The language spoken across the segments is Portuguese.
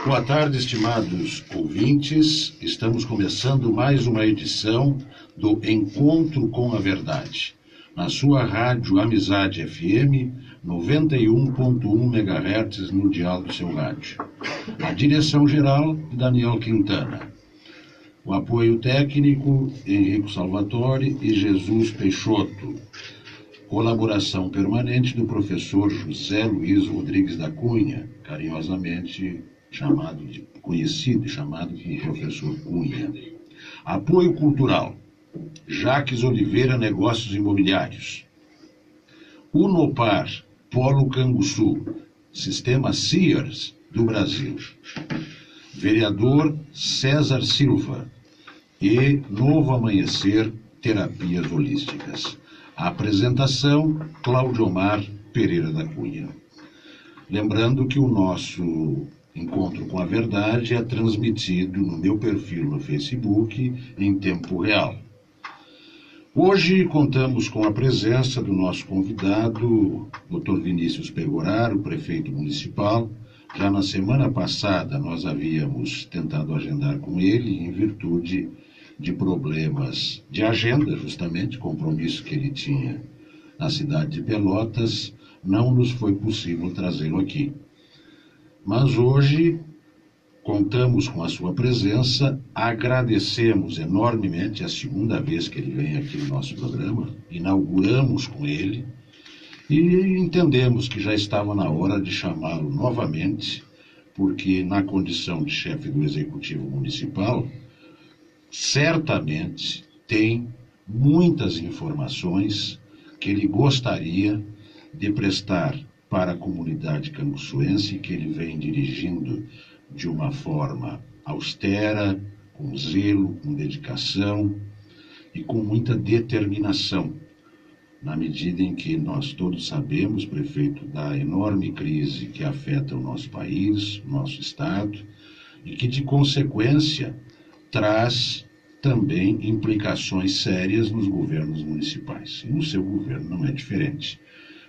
Boa tarde, estimados ouvintes. Estamos começando mais uma edição do Encontro com a Verdade, na sua rádio Amizade FM 91.1 MHz no dial do seu rádio. A direção geral, Daniel Quintana. O apoio técnico, Henrico Salvatore e Jesus Peixoto. Colaboração permanente do professor José Luiz Rodrigues da Cunha, carinhosamente conhecido de professor Cunha. Apoio cultural, Jaques Oliveira Negócios Imobiliários. Unopar, Polo Canguçu, Sistema Sears do Brasil. Vereador César Silva e Novo Amanhecer Terapias Holísticas. A apresentação, Cláudio Omar Pereira da Cunha. Lembrando que o nosso Encontro com a Verdade é transmitido no meu perfil no Facebook em tempo real. Hoje contamos com a presença do nosso convidado, Dr. Vinícius Pegoraro, prefeito municipal. Já na semana passada nós havíamos tentado agendar com ele em virtude de problemas de agenda, justamente, compromisso que ele tinha na cidade de Pelotas, não nos foi possível trazê-lo aqui. Mas hoje contamos com a sua presença, agradecemos enormemente, é a segunda vez que ele vem aqui no nosso programa, inauguramos com ele e entendemos que já estava na hora de chamá-lo novamente, porque na condição de chefe do Executivo Municipal, certamente tem muitas informações que ele gostaria de prestar para a comunidade canguçuense, que ele vem dirigindo de uma forma austera, com zelo, com dedicação e com muita determinação, na medida em que nós todos sabemos, prefeito, da enorme crise que afeta o nosso país, o nosso estado, e que, de consequência, traz também implicações sérias nos governos municipais. E no seu governo não é diferente.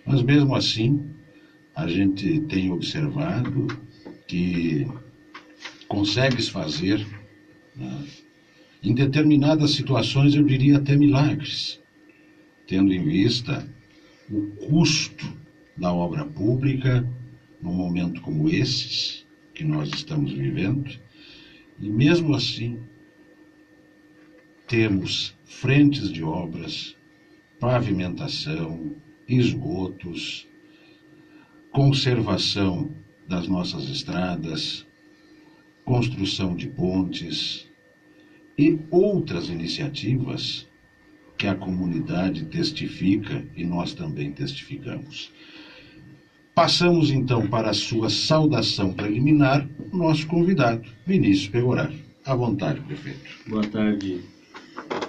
Mas mesmo assim, a gente tem observado que consegues fazer, né, em determinadas situações, eu diria até milagres, tendo em vista o custo da obra pública num momento como esses que nós estamos vivendo, e mesmo assim temos frentes de obras, pavimentação, esgotos, conservação das nossas estradas, construção de pontes e outras iniciativas que a comunidade testifica e nós também testificamos. Passamos então para a sua saudação preliminar, o nosso convidado, Vinícius Pegoraro. À vontade, prefeito. Boa tarde,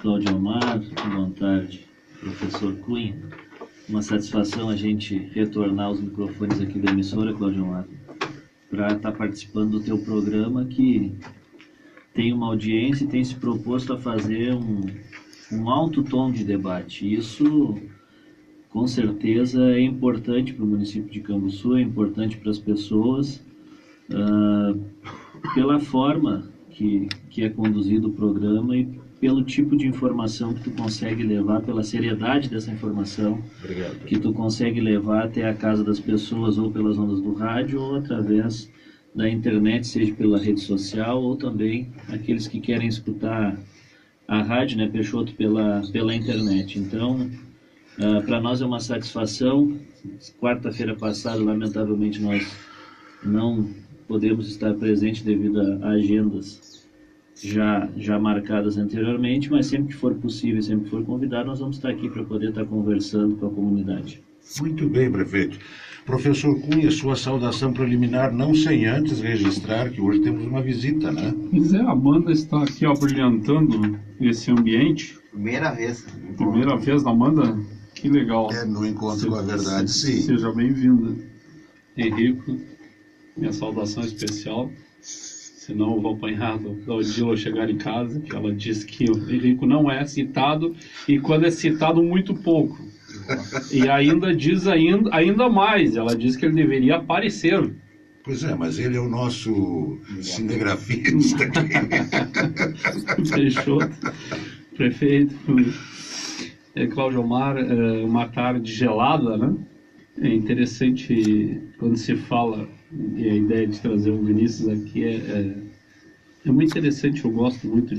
Cláudio Omar. Boa tarde, professor Cunha. Uma satisfação a gente retornar os microfones aqui da emissora, Cláudio Omar, para estar participando do teu programa, que tem uma audiência e tem se proposto a fazer um alto tom de debate. Isso, com certeza, é importante para o município de Canguçu, é importante para as pessoas, pela forma que é conduzido o programa e pelo tipo de informação que tu consegue levar, pela seriedade dessa informação. Obrigado. Que tu consegue levar até a casa das pessoas, ou pelas ondas do rádio, ou através da internet, seja pela rede social, ou também aqueles que querem escutar a rádio, né, Peixoto, pela internet. Então, para nós é uma satisfação. Quarta-feira passada, lamentavelmente, nós não podemos estar presentes devido a agendas já marcadas anteriormente, mas sempre que for possível, sempre que for convidado, nós vamos estar aqui para poder estar conversando com a comunidade. Muito bem, prefeito. Professor Cunha, sua saudação preliminar, não sem antes registrar que hoje temos uma visita, né? Pois é, a banda está aqui brilhantando esse ambiente. Primeira vez. Primeira vez na banda? Que legal. É, no Encontro com a Verdade, sim. Seja bem-vinda. Henrico, minha saudação especial. Senão eu vou apanhar da Odila ao chegar em casa, que ela diz que o Henrico não é citado, e quando é citado, muito pouco. E ainda diz ainda mais, ela diz que ele deveria aparecer. Pois é, mas ele é o nosso cinegrafista. Peixoto, prefeito, Cláudio Omar, uma tarde gelada, né? É interessante quando se fala, e a ideia de trazer o Vinícius aqui é muito interessante. Eu gosto muito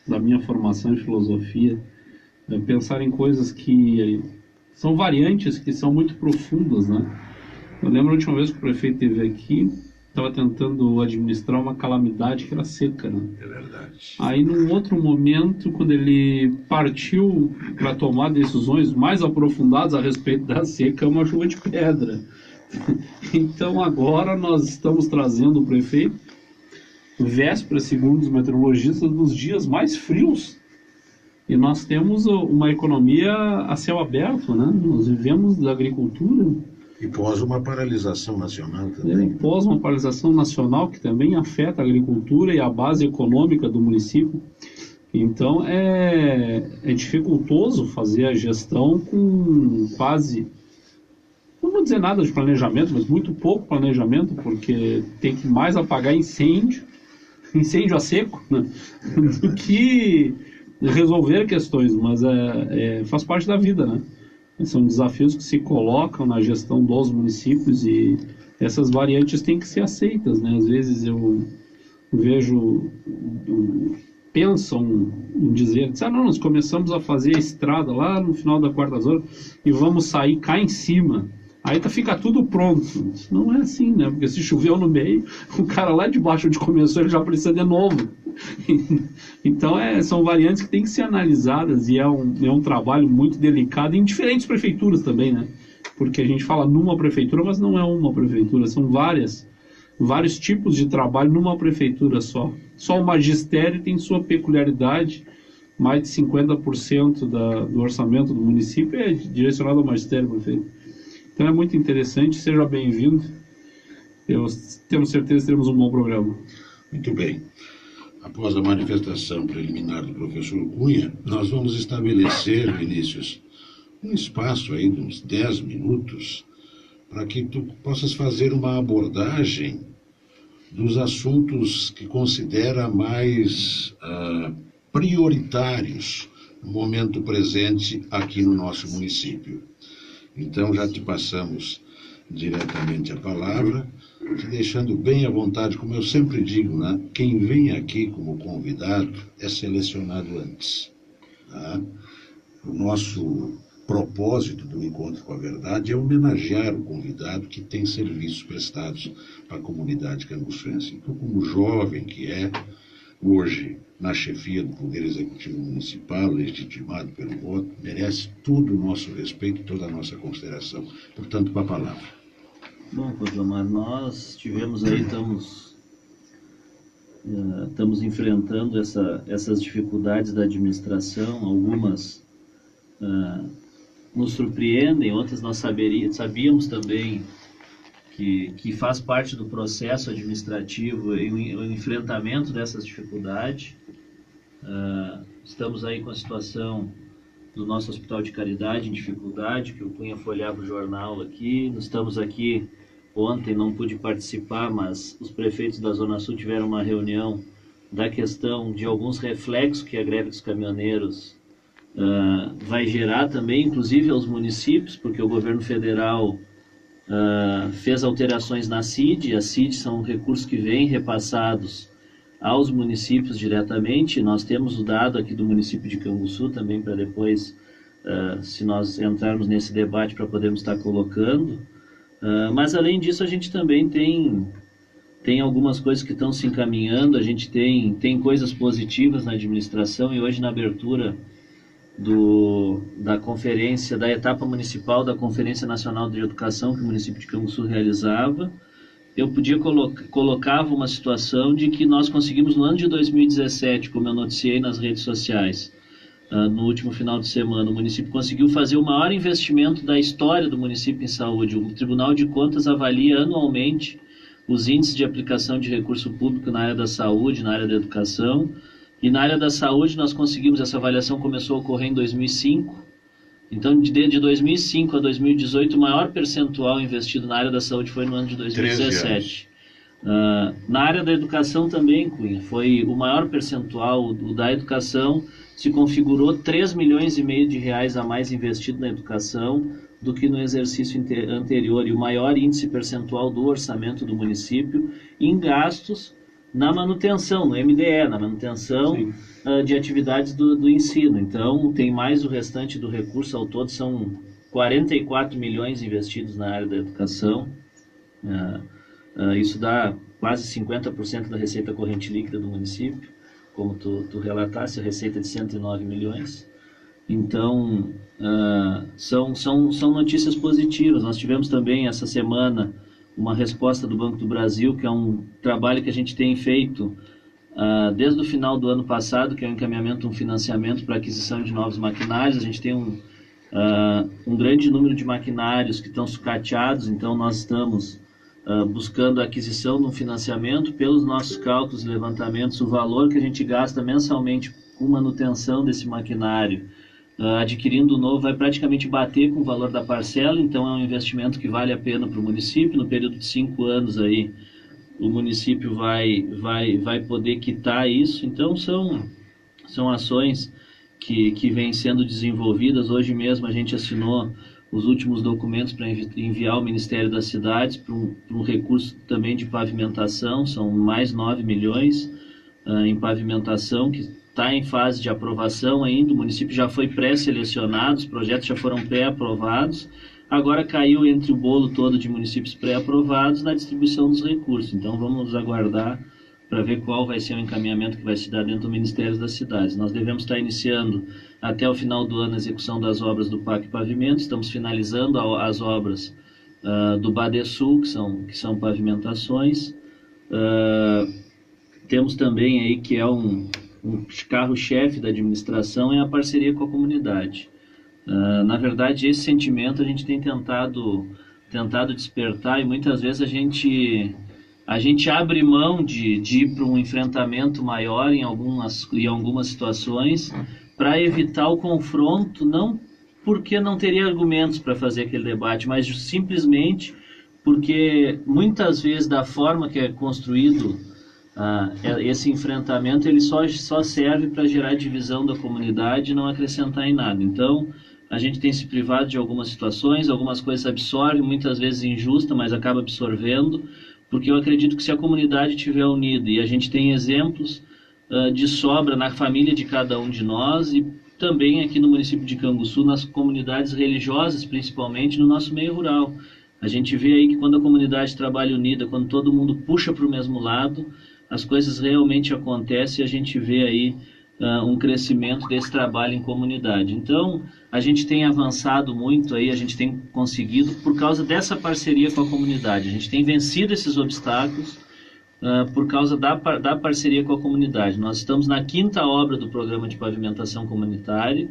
da minha formação em filosofia, pensar em coisas que são variantes, que são muito profundas, né? Eu lembro a última vez que o prefeito esteve aqui, estava tentando administrar uma calamidade que era seca, né? É verdade. Aí, num outro momento, quando ele partiu para tomar decisões mais aprofundadas a respeito da seca, é uma chuva de pedra. Então, agora nós estamos trazendo o prefeito, véspera, segundo os meteorologistas, dos dias mais frios. E nós temos uma economia a céu aberto, né? Nós vivemos da agricultura. E pós uma paralisação nacional também. Pós uma paralisação nacional que também afeta a agricultura e a base econômica do município. Então é dificultoso fazer a gestão com quase, não vou dizer nada de planejamento, mas muito pouco planejamento, porque tem que mais apagar incêndio a seco, né? Do que resolver questões, mas faz parte da vida, né? São desafios que se colocam na gestão dos municípios e essas variantes têm que ser aceitas, né? Às vezes eu vejo, pensam em dizer, não, nós começamos a fazer a estrada lá no final da quarta zona e vamos sair cá em cima. Aí fica tudo pronto. Não é assim, né? Porque se choveu no meio, o cara lá de baixo onde começou, ele já precisa de novo. Então são variantes que têm que ser analisadas e é um trabalho muito delicado em diferentes prefeituras também, né? Porque a gente fala numa prefeitura, mas não é uma prefeitura, são vários tipos de trabalho numa prefeitura só. Só o magistério tem sua peculiaridade, mais de 50% do orçamento do município é direcionado ao magistério, prefeito. Então é muito interessante, seja bem-vindo. Temos certeza que teremos um bom programa. Muito bem. Após a manifestação preliminar do professor Cunha, nós vamos estabelecer, Vinícius, um espaço aí de uns 10 minutos para que tu possas fazer uma abordagem dos assuntos que considera mais prioritários no momento presente aqui no nosso município. Então já te passamos diretamente a palavra, te deixando bem à vontade, como eu sempre digo, né? Quem vem aqui como convidado é selecionado antes. Tá? O nosso propósito do Encontro com a Verdade é homenagear o convidado que tem serviços prestados para a comunidade canguçuense. Então, como jovem que é, hoje na chefia do Poder Executivo Municipal, legitimado pelo voto, merece todo o nosso respeito e toda a nossa consideração. Portanto, com a palavra. Bom, Cláudio Omar, nós tivemos aí, estamos enfrentando essas dificuldades da administração, algumas nos surpreendem, outras nós sabíamos também que faz parte do processo administrativo e o enfrentamento dessas dificuldades. Estamos aí com a situação do nosso Hospital de Caridade em dificuldade, que o Cunha folheava o jornal aqui. Nós estamos aqui ontem, não pude participar, mas os prefeitos da Zona Sul tiveram uma reunião da questão de alguns reflexos que a greve dos caminhoneiros vai gerar também, inclusive aos municípios, porque o governo federal fez alterações na CID. As CID são recursos que vêm repassados aos municípios diretamente. Nós temos o dado aqui do município de Canguçu também, para depois, se nós entrarmos nesse debate, para podermos estar colocando. Mas além disso, a gente também tem algumas coisas que estão se encaminhando. A gente tem coisas positivas na administração, e hoje na abertura da conferência, da etapa municipal da Conferência Nacional de Educação que o município de Canguçu realizava, eu colocava uma situação de que nós conseguimos no ano de 2017, como eu noticiei nas redes sociais, no último final de semana, o município conseguiu fazer o maior investimento da história do município em saúde. O Tribunal de Contas avalia anualmente os índices de aplicação de recurso público na área da saúde, na área da educação. E na área da saúde nós conseguimos, essa avaliação começou a ocorrer em 2005. Então, de 2005 a 2018, o maior percentual investido na área da saúde foi no ano de 2017. Na área da educação também, Cunha, foi o maior percentual o da educação, se configurou 3 milhões e meio de reais a mais investido na educação do que no exercício anterior, e o maior índice percentual do orçamento do município em gastos na manutenção, no MDE, na manutenção de atividades do ensino. Então, tem mais o restante do recurso, ao todo são 44 milhões investidos na área da educação. Isso dá quase 50% da receita corrente líquida do município, como tu relataste, a receita de 109 milhões. Então, são notícias positivas. Nós tivemos também essa semana uma resposta do Banco do Brasil, que é um trabalho que a gente tem feito desde o final do ano passado, que é o encaminhamento de um financiamento para aquisição de novos maquinários. A gente tem um grande número de maquinários que estão sucateados, então nós estamos buscando a aquisição de um financiamento. Pelos nossos cálculos e levantamentos, o valor que a gente gasta mensalmente com manutenção desse maquinário, adquirindo o novo, vai praticamente bater com o valor da parcela. Então é um investimento que vale a pena para o município. No período de 5 anos aí, o município vai poder quitar isso. Então são ações que vêm sendo desenvolvidas. Hoje mesmo a gente assinou os últimos documentos para enviar ao Ministério das Cidades para um recurso também de pavimentação. São mais 9 milhões em pavimentação, que está em fase de aprovação ainda. O município já foi pré-selecionado, os projetos já foram pré-aprovados. Agora caiu entre o bolo todo de municípios pré-aprovados na distribuição dos recursos. Então vamos aguardar para ver qual vai ser o encaminhamento que vai se dar dentro do Ministério das Cidades. Nós devemos estar iniciando até o final do ano a execução das obras do PAC Pavimento. Estamos finalizando as obras do Badesul, que são pavimentações. Temos também aí, que é um carro-chefe da administração, é a parceria com a comunidade. Na verdade, esse sentimento a gente tem tentado despertar, e muitas vezes a gente abre mão de ir para um enfrentamento maior em algumas situações, para evitar o confronto, não porque não teria argumentos para fazer aquele debate, mas simplesmente porque muitas vezes, da forma que é construído esse enfrentamento, ele só serve para gerar divisão da comunidade e não acrescentar em nada. Então, a gente tem se privado de algumas situações, algumas coisas absorve, muitas vezes injusta, mas acaba absorvendo, porque eu acredito que se a comunidade estiver unida, e a gente tem exemplos de sobra na família de cada um de nós, e também aqui no município de Canguçu, nas comunidades religiosas, principalmente no nosso meio rural. A gente vê aí que quando a comunidade trabalha unida, quando todo mundo puxa para o mesmo lado, as coisas realmente acontecem, e a gente vê aí um crescimento desse trabalho em comunidade. Então, a gente tem avançado muito aí, a gente tem conseguido por causa dessa parceria com a comunidade. A gente tem vencido esses obstáculos por causa da parceria com a comunidade. Nós estamos na 5ª obra do programa de pavimentação comunitária,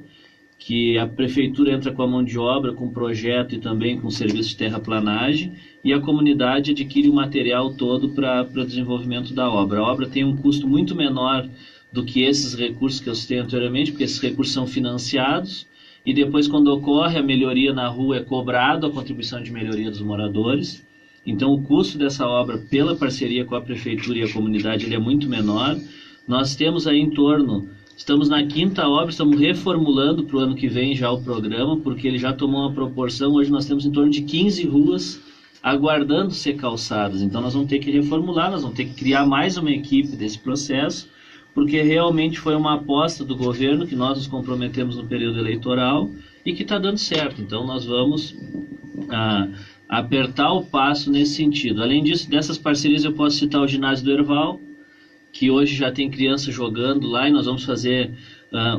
que a prefeitura entra com a mão de obra, com projeto e também com serviço de terraplanagem, e a comunidade adquire o material todo para o desenvolvimento da obra. A obra tem um custo muito menor do que esses recursos que eu citei anteriormente, porque esses recursos são financiados, e depois, quando ocorre a melhoria na rua, é cobrado a contribuição de melhoria dos moradores. Então, o custo dessa obra, pela parceria com a prefeitura e a comunidade, ele é muito menor. Nós temos aí estamos na 5ª obra, estamos reformulando para o ano que vem já o programa, porque ele já tomou uma proporção. Hoje nós temos em torno de 15 ruas aguardando ser calçadas. Então nós vamos ter que reformular, nós vamos ter que criar mais uma equipe desse processo, porque realmente foi uma aposta do governo que nós nos comprometemos no período eleitoral e que está dando certo. Então nós vamos apertar o passo nesse sentido. Além disso, dessas parcerias, eu posso citar o ginásio do Herval, que hoje já tem criança jogando lá, e nós vamos fazer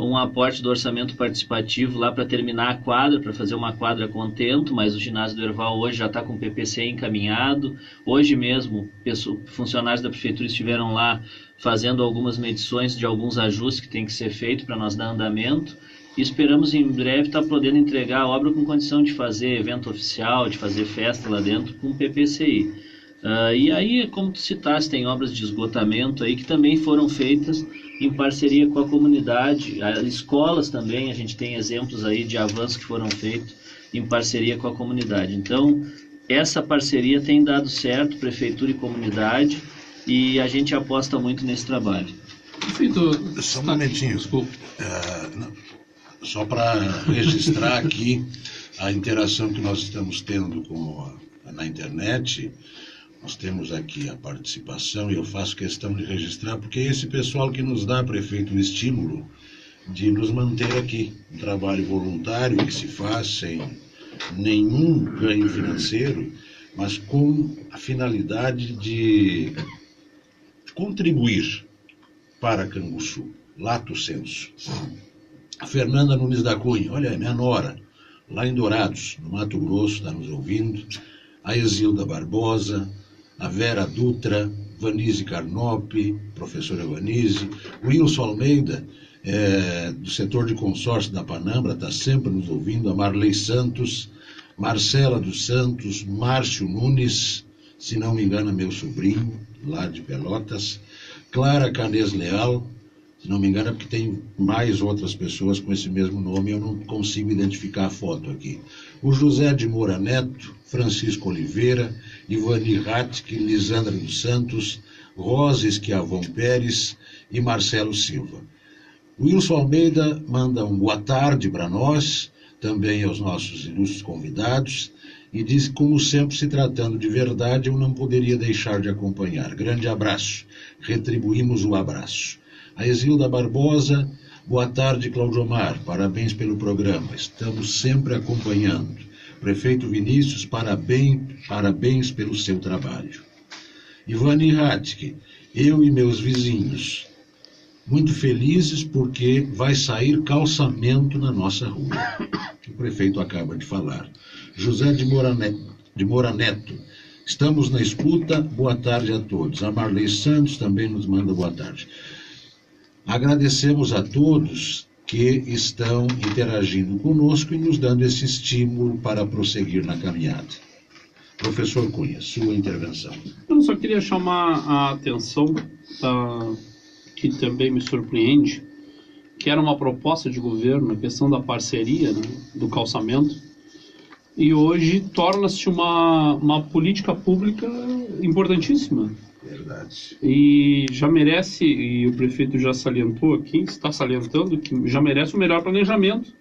um aporte do orçamento participativo lá para terminar a quadra, para fazer uma quadra contento, mas o ginásio do Herval hoje já está com o PPC encaminhado. Hoje mesmo, funcionários da prefeitura estiveram lá fazendo algumas medições de alguns ajustes que tem que ser feito para nós dar andamento, e esperamos em breve estar podendo entregar a obra com condição de fazer evento oficial, de fazer festa lá dentro com o PPCI. E aí, como tu citaste, tem obras de esgotamento aí que também foram feitas em parceria com a comunidade. As escolas também, a gente tem exemplos aí de avanços que foram feitos em parceria com a comunidade. Então, essa parceria tem dado certo, prefeitura e comunidade, e a gente aposta muito nesse trabalho. Só um momentinho. Desculpa. Só para registrar aqui a interação que nós estamos tendo na internet. Nós temos aqui a participação e eu faço questão de registrar, porque é esse pessoal que nos dá, prefeito, o estímulo de nos manter aqui. Um trabalho voluntário que se faz sem nenhum ganho financeiro, mas com a finalidade de contribuir para Canguçu, lato sensu. A Fernanda Nunes da Cunha, olha, é minha nora, lá em Dourados, no Mato Grosso, está nos ouvindo. A Exilda Barbosa, a Vera Dutra, Vanise Carnopi, professora Vanise, Wilson Almeida, do setor de consórcio da Panambra, está sempre nos ouvindo, a Marley Santos, Marcela dos Santos, Márcio Nunes, se não me engano, meu sobrinho, lá de Pelotas, Clara Canês Leal, se não me engano, é porque tem mais outras pessoas com esse mesmo nome, eu não consigo identificar a foto aqui. O José de Moura Neto, Francisco Oliveira, Ivani Ratke, Lisandra dos Santos, Rosa Esquiavão Pérez e Marcelo Silva. Wilson Almeida manda um boa tarde para nós, também aos nossos ilustres convidados, e diz que, como sempre, se tratando de verdade, eu não poderia deixar de acompanhar. Grande abraço. Retribuímos o abraço. A Exilda Barbosa, boa tarde, Cláudio Omar, parabéns pelo programa, estamos sempre acompanhando. Prefeito Vinícius, parabéns pelo seu trabalho. Ivani Ratke, eu e meus vizinhos, muito felizes porque vai sair calçamento na nossa rua. O prefeito acaba de falar. José de Moura Neto, estamos na escuta, boa tarde a todos. A Marley Santos também nos manda boa tarde. Agradecemos a todos que estão interagindo conosco e nos dando esse estímulo para prosseguir na caminhada. Professor Cunha, sua intervenção. Eu só queria chamar a atenção, que também me surpreende, que era uma proposta de governo, a questão da parceria, né, do calçamento, e hoje torna-se uma política pública importantíssima. Verdade. E já merece, e o prefeito já salientou aqui, está salientando, que já merece o melhor planejamento.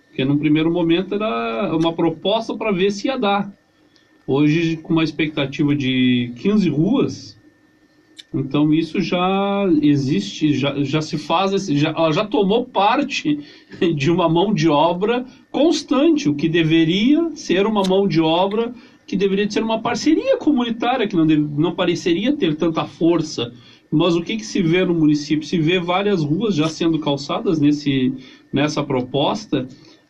Porque num primeiro momento era uma proposta para ver se ia dar. Hoje, com uma expectativa de 15 ruas, então isso já existe, já se faz, ela já tomou parte de uma mão de obra constante, o que deveria ser uma mão de obra que deveria ser uma parceria comunitária, que não pareceria ter tanta força. Mas o que se vê no município? Se vê várias ruas já sendo calçadas nessa proposta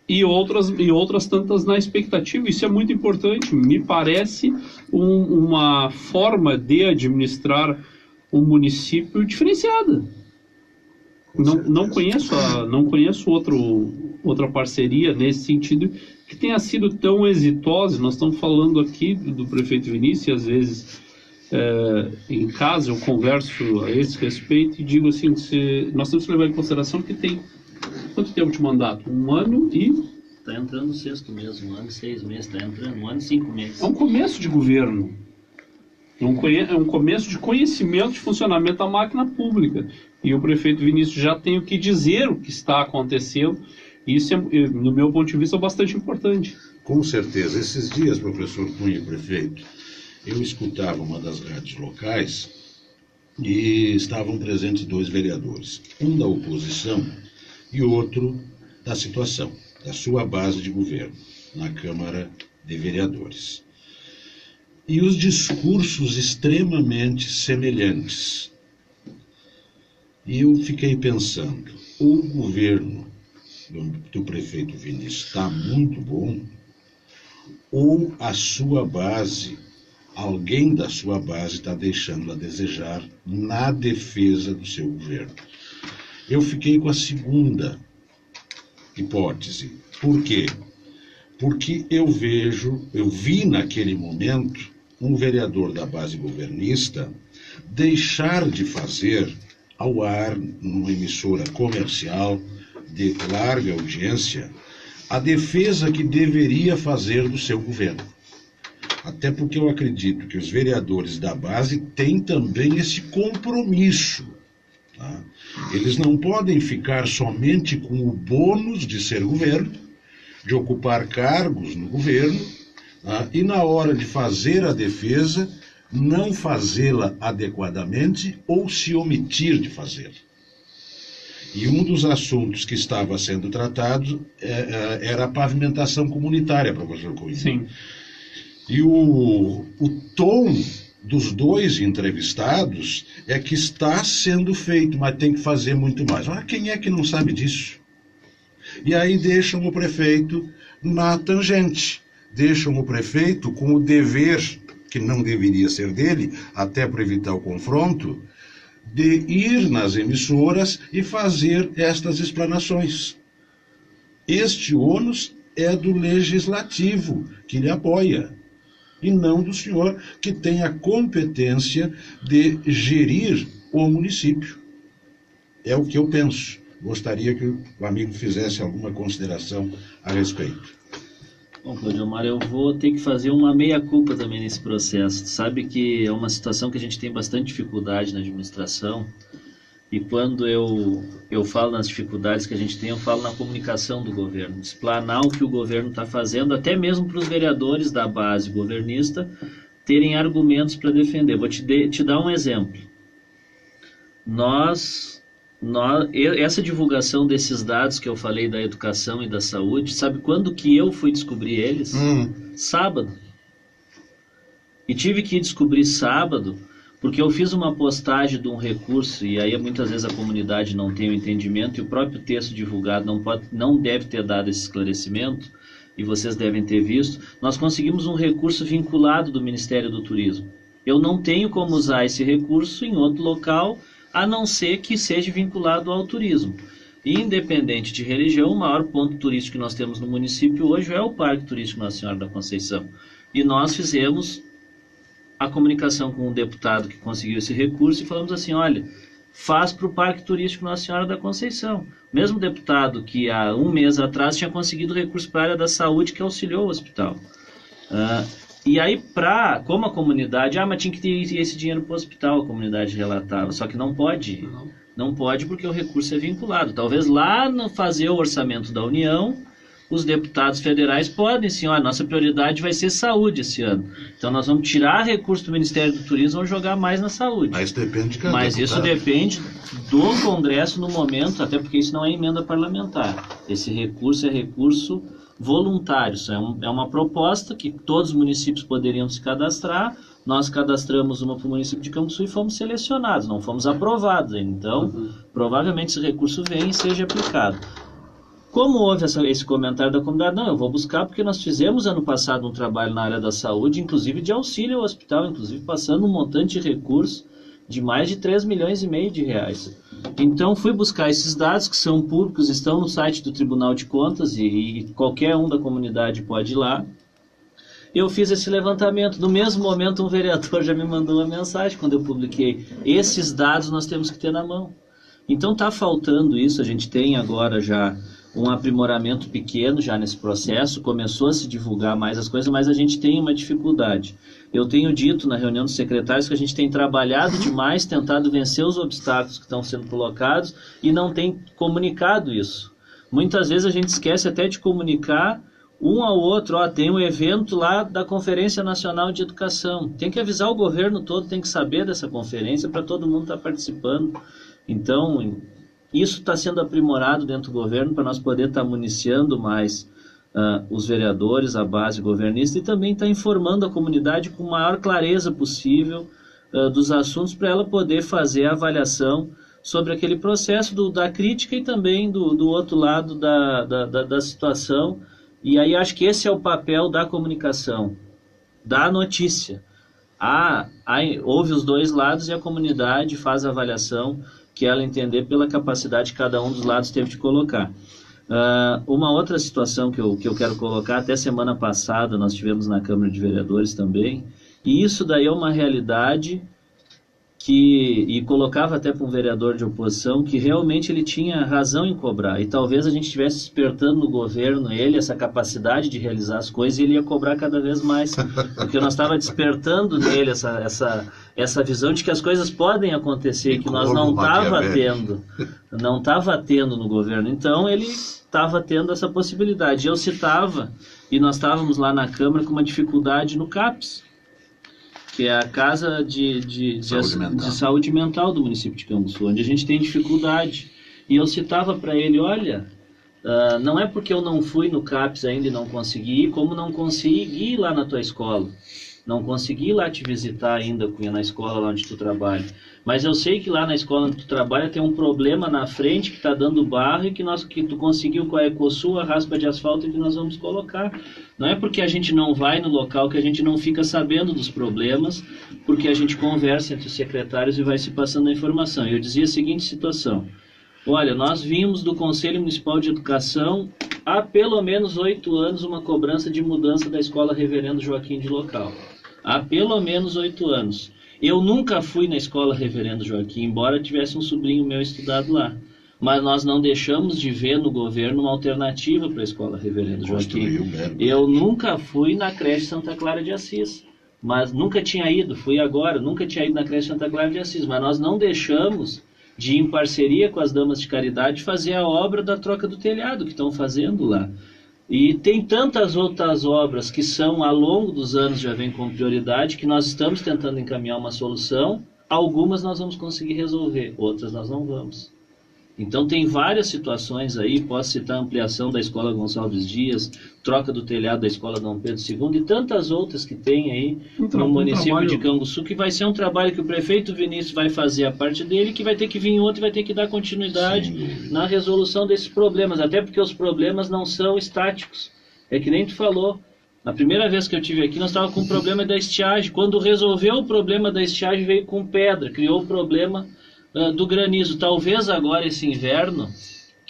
e outras tantas na expectativa. Isso é muito importante. Me parece uma forma de administrar um município diferenciada. Não conheço outra parceria nesse sentido que tenha sido tão exitosa. Nós estamos falando aqui do prefeito Vinícius, e às vezes em casa eu converso a esse respeito e digo assim, nós temos que levar em consideração que tem quanto tempo de mandato? 1 ano e... Está entrando no 6º mês, 1 ano e 6 meses, está entrando 1 ano e 5 meses. É um começo de governo. É um começo de conhecimento de funcionamento da máquina pública. E o prefeito Vinícius já tem o que dizer o que está acontecendo. E isso, no meu ponto de vista, é bastante importante. Com certeza. Esses dias, professor Cunha, prefeito, eu escutava uma das rádios locais e estavam presentes 2 vereadores. Um da oposição e outro da situação, da sua base de governo, na Câmara de Vereadores. E os discursos extremamente semelhantes. E eu fiquei pensando, o governo do prefeito Vinícius está muito bom, ou a sua base, alguém da sua base está deixando a desejar na defesa do seu governo. Eu fiquei com a segunda hipótese. Por quê? Porque eu vi naquele momento um vereador da base governista deixar de fazer ao ar, numa emissora comercial de larga audiência, a defesa que deveria fazer do seu governo. Até porque eu acredito que os vereadores da base têm também esse compromisso. Tá? Eles não podem ficar somente com o bônus de ser governo, de ocupar cargos no governo, tá? E na hora de fazer a defesa, não fazê-la adequadamente ou se omitir de fazer. E um dos assuntos que estava sendo tratado era a pavimentação comunitária, professor Cunha. Sim. E o tom dos dois entrevistados é que está sendo feito, mas tem que fazer muito mais. Ora, quem é que não sabe disso? E aí deixam o prefeito na tangente, deixam o prefeito com o dever, que não deveria ser dele, até para evitar o confronto, de ir nas emissoras e fazer estas explanações. Este ônus é do legislativo, que lhe apoia, e não do senhor, que tem a competência de gerir o município. É o que eu penso. Gostaria que o amigo fizesse alguma consideração a respeito. Bom, Cláudio Omar, eu vou ter que fazer uma meia-culpa também nesse processo. Sabe que é uma situação que a gente tem bastante dificuldade na administração, e quando eu falo nas dificuldades que a gente tem, eu falo na comunicação do governo, explanar o que o governo está fazendo, até mesmo para os vereadores da base governista terem argumentos para defender. Vou te dar um exemplo. Essa divulgação desses dados que eu falei da educação e da saúde, sabe quando que eu fui descobrir eles? Sábado. E tive que descobrir sábado, porque eu fiz uma postagem de um recurso, e aí muitas vezes a comunidade não tem o entendimento, e o próprio texto divulgado não deve ter dado esse esclarecimento, e vocês devem ter visto. Nós conseguimos um recurso vinculado do Ministério do Turismo. Eu não tenho como usar esse recurso em outro local, a não ser que seja vinculado ao turismo. Independente de religião, o maior ponto turístico que nós temos no município hoje é o Parque Turístico Nossa Senhora da Conceição. E nós fizemos a comunicação com um deputado que conseguiu esse recurso e falamos assim, olha, faz para o Parque Turístico Nossa Senhora da Conceição. Mesmo deputado que há um mês atrás tinha conseguido recurso para a área da saúde que auxiliou o hospital. E aí, como a comunidade, mas tinha que ter esse dinheiro para o hospital, a comunidade relatava, só que não pode. Não pode porque o recurso é vinculado. Talvez lá no fazer o orçamento da União, os deputados federais podem, sim, a nossa prioridade vai ser saúde esse ano. Então nós vamos tirar recurso do Ministério do Turismo e vamos jogar mais na saúde. Mas depende de cada Mas deputado. Isso depende do Congresso no momento, até porque isso não é emenda parlamentar. Esse recurso é recurso voluntário, isso é uma proposta que todos os municípios poderiam se cadastrar. Nós cadastramos uma para o município de Cambuçu e fomos selecionados, não fomos aprovados ainda. Então, provavelmente esse recurso vem e seja aplicado. Como houve esse comentário da comunidade, não, eu vou buscar porque nós fizemos ano passado um trabalho na área da saúde, inclusive de auxílio ao hospital, inclusive passando um montante de recursos de mais de 3,5 milhões de reais. Então fui buscar esses dados que são públicos, estão no site do Tribunal de Contas e qualquer um da comunidade pode ir lá. Eu fiz esse levantamento. No mesmo momento um vereador já me mandou uma mensagem quando eu publiquei. Esses dados nós temos que ter na mão. Então está faltando isso, a gente tem agora já um aprimoramento pequeno já nesse processo, começou a se divulgar mais as coisas, mas a gente tem uma dificuldade. Eu tenho dito na reunião dos secretários que a gente tem trabalhado demais, tentado vencer os obstáculos que estão sendo colocados e não tem comunicado isso. Muitas vezes a gente esquece até de comunicar um ao outro, tem um evento lá da Conferência Nacional de Educação. Tem que avisar o governo todo, tem que saber dessa conferência para todo mundo estar participando. Então, isso está sendo aprimorado dentro do governo para nós poder estar municiando mais os vereadores, a base governista, e também estar informando a comunidade com a maior clareza possível dos assuntos para ela poder fazer a avaliação sobre aquele processo da crítica e também do outro lado da situação. E aí acho que esse é o papel da comunicação, da notícia. Ouve os dois lados e a comunidade faz a avaliação que ela entender pela capacidade que cada um dos lados teve de colocar. Uma outra situação que eu quero colocar, até semana passada nós tivemos na Câmara de Vereadores também, e isso daí é uma realidade e colocava até para um vereador de oposição que realmente ele tinha razão em cobrar, e talvez a gente estivesse despertando no governo ele essa capacidade de realizar as coisas, e ele ia cobrar cada vez mais, porque nós estava despertando nele essa visão de que as coisas podem acontecer, que nós não estava tendo no governo. Então ele estava tendo essa possibilidade. Eu citava, e nós estávamos lá na Câmara com uma dificuldade no CAPS, que é a Casa de Saúde Mental do município de Canguçu, onde a gente tem dificuldade. E eu citava para ele, olha, não é porque eu não fui no CAPS ainda e não consegui ir, como não consegui ir lá na tua escola. Não consegui ir lá te visitar ainda, Cunha, na escola lá onde tu trabalha. Mas eu sei que lá na escola onde tu trabalha tem um problema na frente que está dando barro e que tu conseguiu com a Ecosul, a raspa de asfalto, e que nós vamos colocar. Não é porque a gente não vai no local que a gente não fica sabendo dos problemas, porque a gente conversa entre os secretários e vai se passando a informação. Eu dizia a seguinte situação: olha, nós vimos do Conselho Municipal de Educação há pelo menos 8 anos uma cobrança de mudança da Escola Reverendo Joaquim de local. Há pelo menos 8 anos. Eu nunca fui na Escola Reverendo Joaquim, embora tivesse um sobrinho meu estudado lá. Mas nós não deixamos de ver no governo uma alternativa para a Escola Reverendo Joaquim. Eu nunca fui na creche Santa Clara de Assis, mas nunca tinha ido, fui agora, nunca tinha ido na creche Santa Clara de Assis, mas nós não deixamos de, em parceria com as damas de caridade, fazer a obra da troca do telhado que estão fazendo lá. E tem tantas outras obras que são, ao longo dos anos, já vem com prioridade, que nós estamos tentando encaminhar uma solução. Algumas nós vamos conseguir resolver, outras nós não vamos. Então tem várias situações aí, posso citar a ampliação da Escola Gonçalves Dias, troca do telhado da Escola Dom Pedro II e tantas outras que tem aí no município de Canguçu, que vai ser um trabalho que o prefeito Vinícius vai fazer a parte dele, que vai ter que vir outro e vai ter que dar continuidade na resolução desses problemas, até porque os problemas não são estáticos. É que nem tu falou, na primeira vez que eu estive aqui nós estávamos com o problema da estiagem, quando resolveu o problema da estiagem veio com pedra, criou o problema do granizo. Talvez agora esse inverno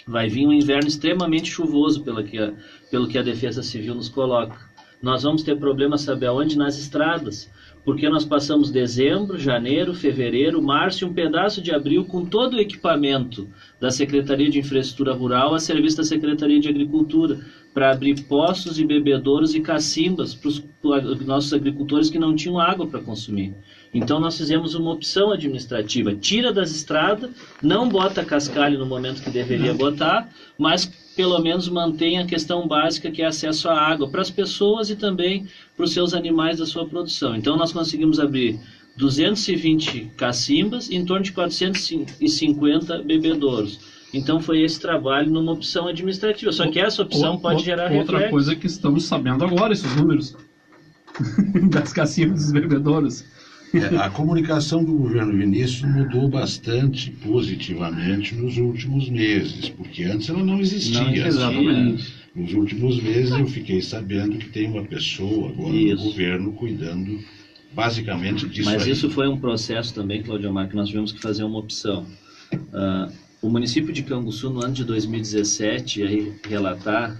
vai vir um inverno extremamente chuvoso pelo que a Defesa Civil nos coloca. Nós vamos ter problema, sabe aonde? Nas estradas, porque nós passamos dezembro, janeiro, fevereiro, março e um pedaço de abril com todo o equipamento da Secretaria de Infraestrutura Rural a serviço da Secretaria de Agricultura, para abrir poços e bebedouros e cacimbas para os nossos agricultores que não tinham água para consumir. Então nós fizemos uma opção administrativa, tira das estradas, não bota cascalho no momento que deveria botar, mas pelo menos mantém a questão básica, que é acesso à água para as pessoas e também para os seus animais da sua produção. Então nós conseguimos abrir 220 cacimbas e em torno de 450 bebedouros. Então foi esse trabalho numa opção administrativa. Só que essa opção pode gerar reflexo. Outra coisa que estamos sabendo agora, esses números das cacimbas dos bebedouros. A comunicação do governo Vinícius mudou bastante positivamente nos últimos meses, porque antes ela não existia. Não, exatamente. Nos últimos meses eu fiquei sabendo que tem uma pessoa agora no governo cuidando basicamente disso. Mas aí. Isso foi um processo também, Claudio Amar, que nós tivemos que fazer uma opção. O município de Canguçu, no ano de 2017, aí relatar,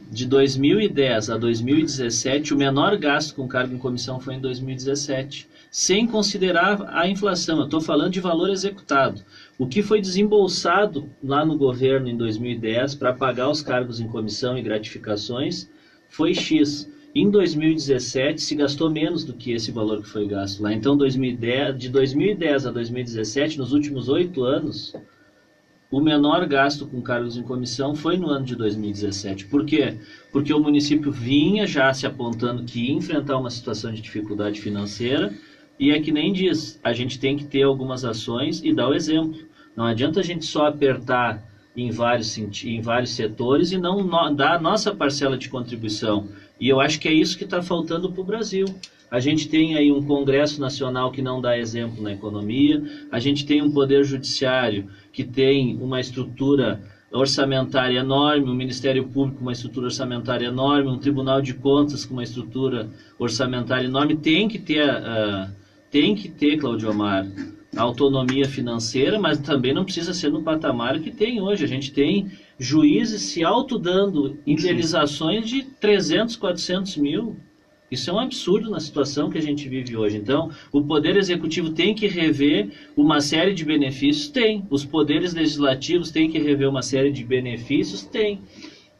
de 2010 a 2017, o menor gasto com cargo em comissão foi em 2017, sem considerar a inflação. Eu estou falando de valor executado. O que foi desembolsado lá no governo em 2010 para pagar os cargos em comissão e gratificações foi X. Em 2017 se gastou menos do que esse valor que foi gasto lá. Então, de 2010 a 2017, nos últimos 8 anos, o menor gasto com cargos em comissão foi no ano de 2017. Por quê? Porque o município vinha já se apontando que ia enfrentar uma situação de dificuldade financeira, e é que nem diz, a gente tem que ter algumas ações e dar o exemplo. Não adianta a gente só apertar em vários setores e não dar a nossa parcela de contribuição. E eu acho que é isso que está faltando para o Brasil. A gente tem aí um Congresso Nacional que não dá exemplo na economia, a gente tem um Poder Judiciário que tem uma estrutura orçamentária enorme, um Ministério Público com uma estrutura orçamentária enorme, um Tribunal de Contas com uma estrutura orçamentária enorme. Tem que ter, Claudio Amar, autonomia financeira, mas também não precisa ser no patamar que tem hoje. A gente tem juízes se autodando indenizações de 300, 400 mil. Isso é um absurdo na situação que a gente vive hoje. Então, o Poder Executivo tem que rever uma série de benefícios? Tem. Os poderes legislativos têm que rever uma série de benefícios? Tem.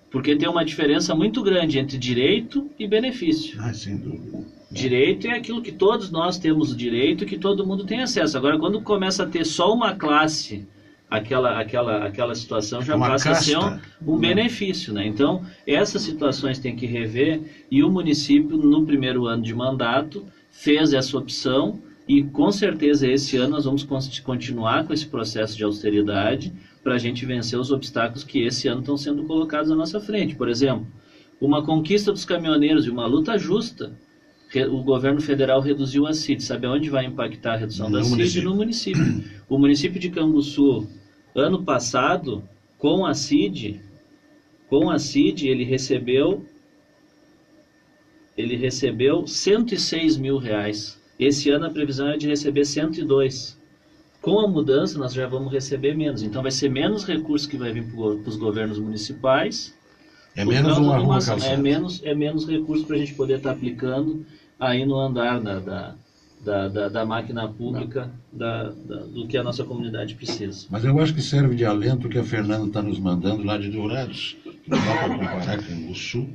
Porque tem uma diferença muito grande entre direito e benefício. Sem dúvida. Direito é aquilo que todos nós temos o direito e que todo mundo tem acesso. Agora, quando começa a ter só uma classe, aquela situação já passa a ser um benefício, né? Então, essas situações tem que rever, e o município, no primeiro ano de mandato, fez essa opção, e com certeza esse ano nós vamos continuar com esse processo de austeridade para a gente vencer os obstáculos que esse ano estão sendo colocados à nossa frente. Por exemplo, uma conquista dos caminhoneiros e uma luta justa. O governo federal reduziu a CID. Sabe onde vai impactar a redução da CID? No município. O município de Canguçu, ano passado, com a CID, ele recebeu R$106 mil. Esse ano a previsão é de receber 102. Com a mudança nós já vamos receber menos. Então vai ser menos recursos que vai vir para os governos municipais. É menos uma rua calçada. É menos recursos para a gente poder estar aplicando aí no andar da máquina pública do que a nossa comunidade precisa. Mas eu acho que serve de alento o que a Fernanda está nos mandando lá de Dourados. Não dá para comparar com o Sul,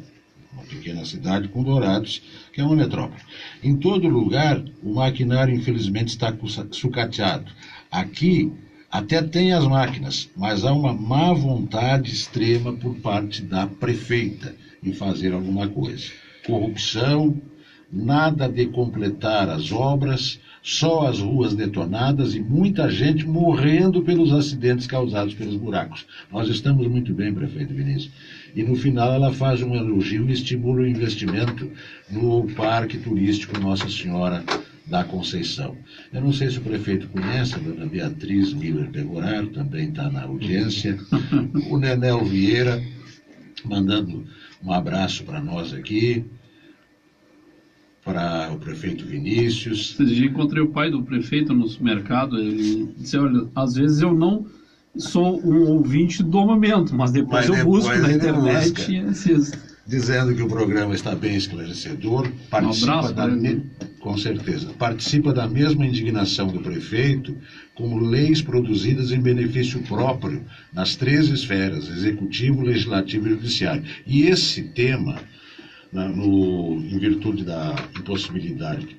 uma pequena cidade, com Dourados, que é uma metrópole. Em todo lugar, o maquinário, infelizmente, está sucateado. Aqui, até tem as máquinas, mas há uma má vontade extrema por parte da prefeita em fazer alguma coisa. Corrupção, nada de completar as obras, só as ruas detonadas e muita gente morrendo pelos acidentes causados pelos buracos. Nós estamos muito bem, prefeito Vinícius. E no final ela faz um elogio e estimula o investimento no Parque Turístico Nossa Senhora da Conceição. Eu não sei se o prefeito conhece, a dona Beatriz Miller Pegoraro, também está na audiência, o Nenel Vieira, mandando um abraço para nós aqui, para o prefeito Vinícius. Esse dia encontrei o pai do prefeito no supermercado, ele disse, olha, às vezes eu não sou um ouvinte do momento, mas depois eu busco na internet e assisto. Dizendo que o programa está bem esclarecedor, com certeza, participa da mesma indignação do prefeito, como leis produzidas em benefício próprio nas 3 esferas, executivo, legislativo e judiciário. E esse tema, em virtude da impossibilidade de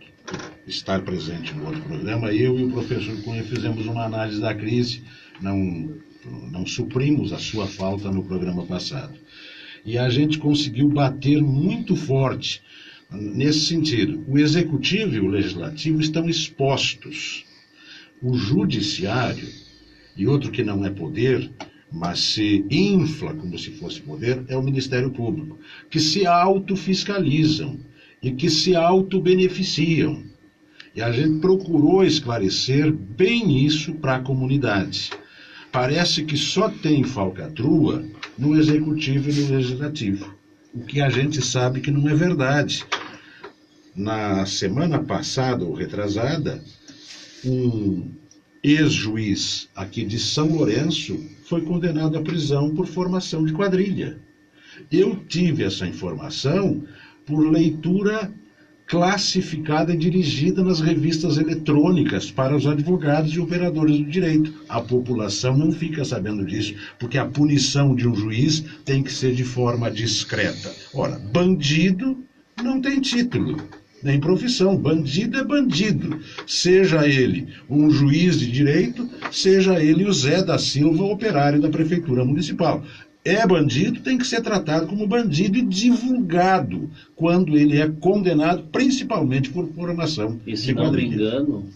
estar presente no outro programa, eu e o professor Cunha fizemos uma análise da crise, não suprimos a sua falta no programa passado. E a gente conseguiu bater muito forte nesse sentido. O executivo e o legislativo estão expostos. O judiciário, e outro que não é poder, mas se infla como se fosse poder, é o Ministério Público, que se autofiscalizam e que se autobeneficiam. E a gente procurou esclarecer bem isso para a comunidade. Parece que só tem falcatrua no executivo e no legislativo, o que a gente sabe que não é verdade. Na semana passada ou retrasada, um ex-juiz aqui de São Lourenço foi condenado à prisão por formação de quadrilha. Eu tive essa informação por leitura classificada e dirigida nas revistas eletrônicas para os advogados e operadores do direito. A população não fica sabendo disso, porque a punição de um juiz tem que ser de forma discreta. Ora, bandido não tem título, nem profissão. Bandido é bandido. Seja ele um juiz de direito, seja ele o Zé da Silva, operário da Prefeitura Municipal. É bandido, tem que ser tratado como bandido e divulgado quando ele é condenado, principalmente por formação de quadrilha. E se não me engano,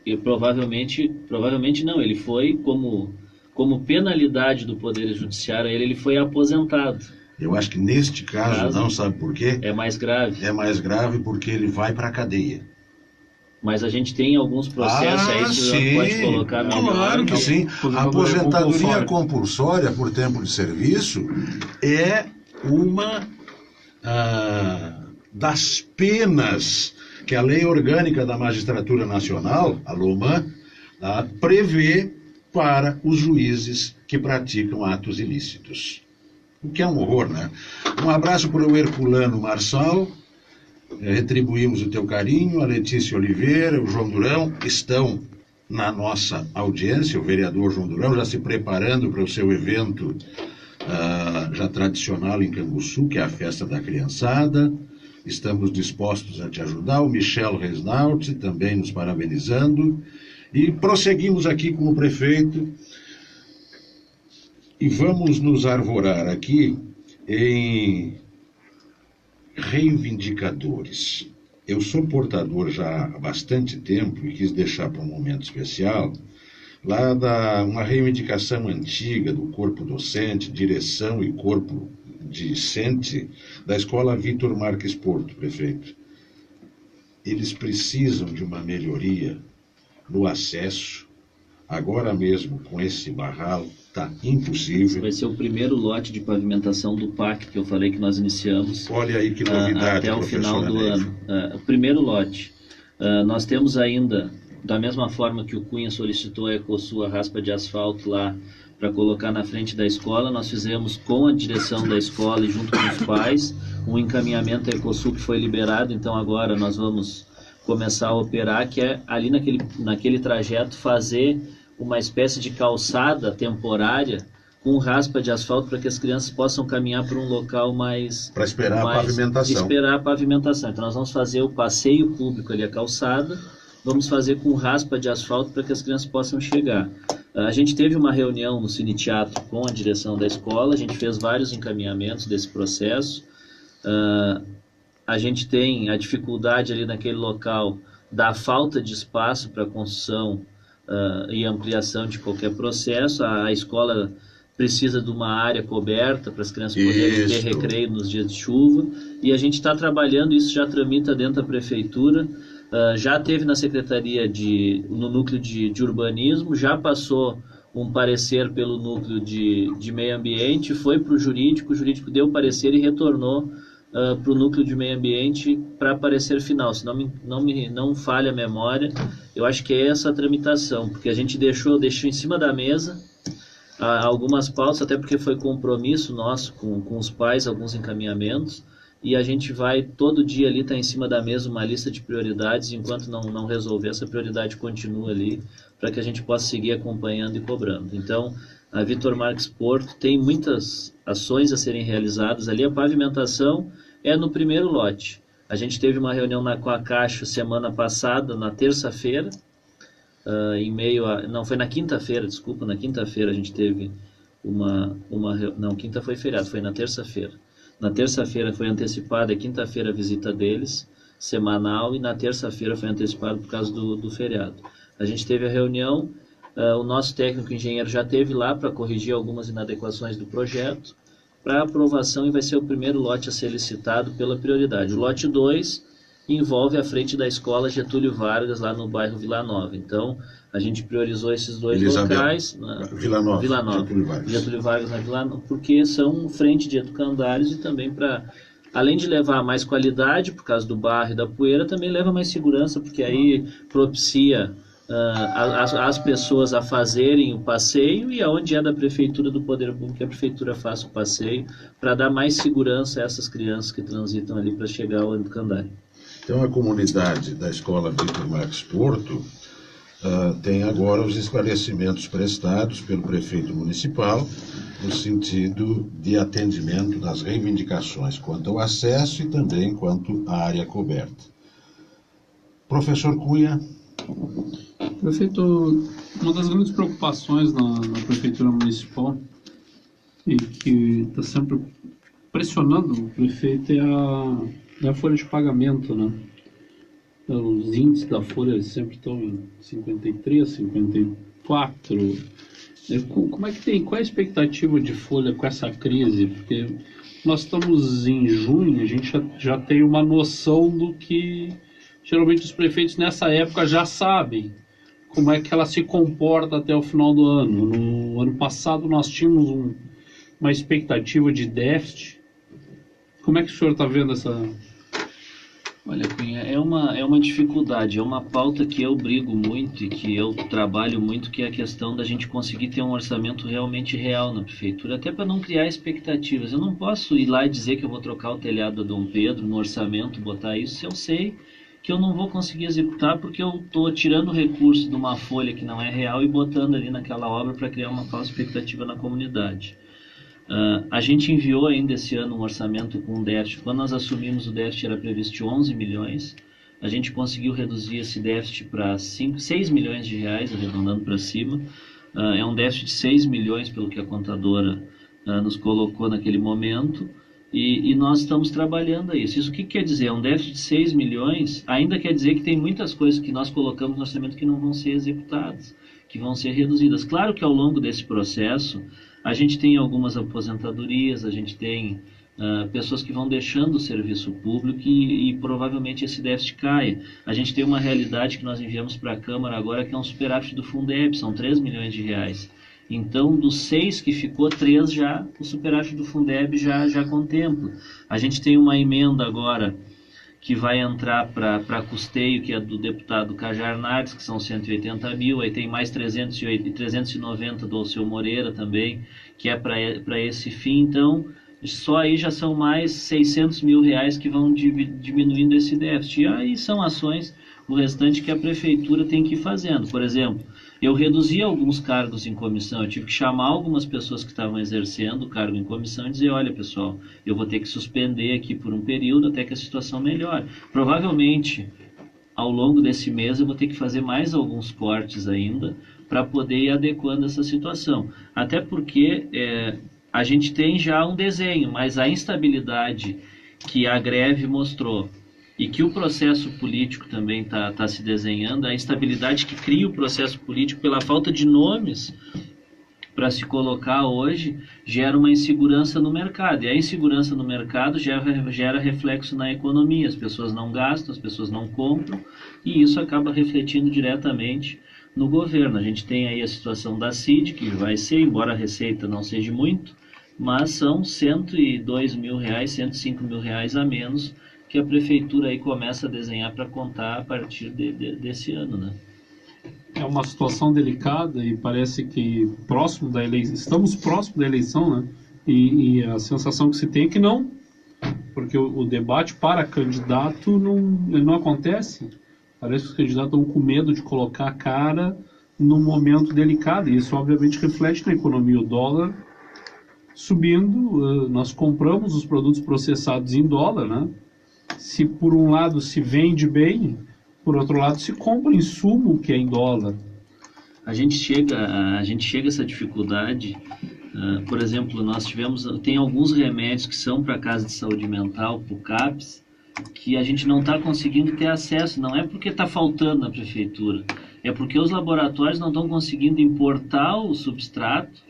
e provavelmente não, ele foi como penalidade do Poder Judiciário, ele foi aposentado. Eu acho que neste caso, não sabe por quê? É mais grave. É mais grave porque ele vai para a cadeia. Mas a gente tem alguns processos aí que você pode colocar melhor. Claro que sim. A aposentadoria compulsória por tempo de serviço é uma das penas que a Lei Orgânica da Magistratura Nacional, a LOMAN, prevê para os juízes que praticam atos ilícitos. O que é um horror, né? Um abraço para o Herculano Marçal, Retribuímos o teu carinho. A Letícia Oliveira, o João Durão estão na nossa audiência. O vereador João Durão já se preparando para o seu evento já tradicional em Canguçu, que é a festa da criançada. Estamos dispostos a te ajudar. O Michel Resnaut também nos parabenizando. E prosseguimos aqui com o prefeito e vamos nos arvorar aqui em reivindicadores. Eu sou portador já há bastante tempo e quis deixar para um momento especial lá uma reivindicação antiga do corpo docente, direção e corpo discente da Escola Vítor Marques Porto, prefeito. Eles precisam de uma melhoria no acesso. Agora mesmo, com esse barral, está impossível. Vai ser o primeiro lote de pavimentação do PAC que eu falei que nós iniciamos. Olha aí que novidade, até o final do ano. O primeiro lote. Nós temos ainda, da mesma forma que o Cunha solicitou a Ecosul, a raspa de asfalto lá para colocar na frente da escola, nós fizemos com a direção da escola e junto com os pais um encaminhamento à Ecosul que foi liberado. Então agora nós vamos começar a operar, que é ali naquele trajeto fazer uma espécie de calçada temporária com raspa de asfalto para que as crianças possam caminhar para um local mais... Para esperar a pavimentação. Esperar a pavimentação. Então nós vamos fazer o passeio público ali, a calçada, vamos fazer com raspa de asfalto para que as crianças possam chegar. A gente teve uma reunião no Cine Teatro com a direção da escola, a gente fez vários encaminhamentos desse processo. A gente tem a dificuldade ali naquele local da falta de espaço para construção e ampliação de qualquer processo. A escola precisa de uma área coberta para as crianças poderem ter recreio nos dias de chuva, e a gente está trabalhando, isso já tramita dentro da prefeitura, já teve na secretaria no núcleo de urbanismo, já passou um parecer pelo núcleo de meio ambiente, foi para o jurídico deu parecer e retornou para o núcleo de meio ambiente para parecer final. Se não falha a memória, eu acho que é essa a tramitação, porque a gente deixou em cima da mesa algumas pautas, até porque foi compromisso nosso com os pais, alguns encaminhamentos, e a gente vai todo dia ali, tá em cima da mesa uma lista de prioridades, enquanto não resolver, essa prioridade continua ali, para que a gente possa seguir acompanhando e cobrando. Então, a Vítor Marques Porto tem muitas ações a serem realizadas ali. A pavimentação é no primeiro lote. A gente teve uma reunião com a Caixa semana passada, na terça-feira, foi na quinta-feira, desculpa, na quinta-feira a gente teve não, quinta foi feriado, foi na terça-feira. Na terça-feira foi antecipada, a quinta-feira a visita deles, semanal, e na terça-feira foi antecipado por causa do feriado. A gente teve a reunião, o nosso técnico engenheiro já esteve lá para corrigir algumas inadequações do projeto, para aprovação, e vai ser o primeiro lote a ser licitado pela prioridade. O lote 2 envolve a frente da escola Getúlio Vargas, lá no bairro Vila Nova. Então, a gente priorizou esses dois locais. Vila Nova. Getúlio Vargas na Vila Nova, porque são frente de educandários e também para, além de levar mais qualidade, por causa do barro e da poeira, também leva mais segurança, porque aí propicia as pessoas a fazerem o passeio, e aonde é da prefeitura, do poder público, que a prefeitura faça o passeio, para dar mais segurança a essas crianças que transitam ali para chegar ao educandário. Então, a comunidade da Escola Vítor Marques Porto tem agora os esclarecimentos prestados pelo prefeito municipal no sentido de atendimento das reivindicações quanto ao acesso e também quanto à área coberta. Professor Cunha. Prefeito, uma das grandes preocupações na prefeitura municipal e que está sempre pressionando o prefeito é a folha de pagamento, né? Os índices da folha sempre estão em 53, 54. Como é que tem? Qual é a expectativa de folha com essa crise? Porque nós estamos em junho, a gente já tem uma noção do que geralmente os prefeitos nessa época já sabem como é que ela se comporta até o final do ano. No ano passado nós tínhamos uma expectativa de déficit. Como é que o senhor está vendo essa... Olha, Cunha, é uma dificuldade, é uma pauta que eu brigo muito e que eu trabalho muito, que é a questão da gente conseguir ter um orçamento realmente real na prefeitura, até para não criar expectativas. Eu não posso ir lá e dizer que eu vou trocar o telhado da Dom Pedro no orçamento, botar isso, se eu sei que eu não vou conseguir executar porque eu estou tirando recurso de uma folha que não é real e botando ali naquela obra para criar uma falsa expectativa na comunidade. A gente enviou ainda esse ano um orçamento com um déficit. Quando nós assumimos, o déficit era previsto 11 milhões. A gente conseguiu reduzir esse déficit para 6 milhões de reais, arredondando para cima. É um déficit de 6 milhões, pelo que a contadora nos colocou naquele momento. E nós estamos trabalhando a isso. Isso o que quer dizer? É um déficit de 6 milhões, ainda quer dizer que tem muitas coisas que nós colocamos no orçamento que não vão ser executadas, que vão ser reduzidas. Claro que ao longo desse processo, a gente tem algumas aposentadorias, a gente tem pessoas que vão deixando o serviço público e provavelmente esse déficit caia. A gente tem uma realidade que nós enviamos para a Câmara agora, que é um superávit do Fundeb, são 3 milhões de reais. Então, dos 6 que ficou, 3 já, o superávit do Fundeb já contempla. A gente tem uma emenda agora que vai entrar para custeio, que é do deputado Cajar Nardes, que são 180 mil, aí tem mais 390 do Alceu Moreira também, que é para esse fim. Então, só aí já são mais 600 mil reais que vão diminuindo esse déficit. E aí são ações, o restante que a prefeitura tem que ir fazendo. Por exemplo, eu reduzi alguns cargos em comissão, eu tive que chamar algumas pessoas que estavam exercendo o cargo em comissão e dizer, olha pessoal, eu vou ter que suspender aqui por um período até que a situação melhore. Provavelmente, ao longo desse mês, eu vou ter que fazer mais alguns cortes ainda para poder ir adequando essa situação. Até porque a gente tem já um desenho, mas a instabilidade que a greve mostrou e que o processo político também está se desenhando, a instabilidade que cria o processo político pela falta de nomes para se colocar hoje, gera uma insegurança no mercado. E a insegurança no mercado gera reflexo na economia. As pessoas não gastam, as pessoas não compram, e isso acaba refletindo diretamente no governo. A gente tem aí a situação da CID, que vai ser, embora a receita não seja muito, mas são 102 mil reais, 105 mil reais a menos que a prefeitura aí começa a desenhar para contar a partir desse ano, né? É uma situação delicada e parece que próximo da eleição, estamos próximo da eleição, né? E a sensação que se tem é que não, porque o debate para candidato não acontece. Parece que os candidatos estão com medo de colocar a cara num momento delicado, e isso obviamente reflete na economia. O dólar subindo, nós compramos os produtos processados em dólar, né? Se por um lado se vende bem, por outro lado se compra insumo que é em dólar. A gente chega a essa dificuldade, por exemplo, tem alguns remédios que são para a casa de saúde mental, para o CAPS, que a gente não está conseguindo ter acesso. Não é porque está faltando na prefeitura, é porque os laboratórios não estão conseguindo importar o substrato,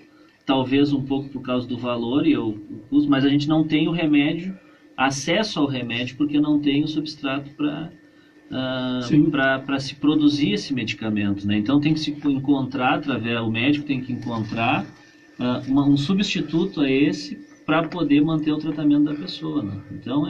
talvez um pouco por causa do valor e o custo, mas a gente não tem o remédio, acesso ao remédio, porque não tem o substrato para se produzir esse medicamento, né? Então tem que se encontrar, o médico tem que encontrar um substituto a esse para poder manter o tratamento da pessoa, né? Então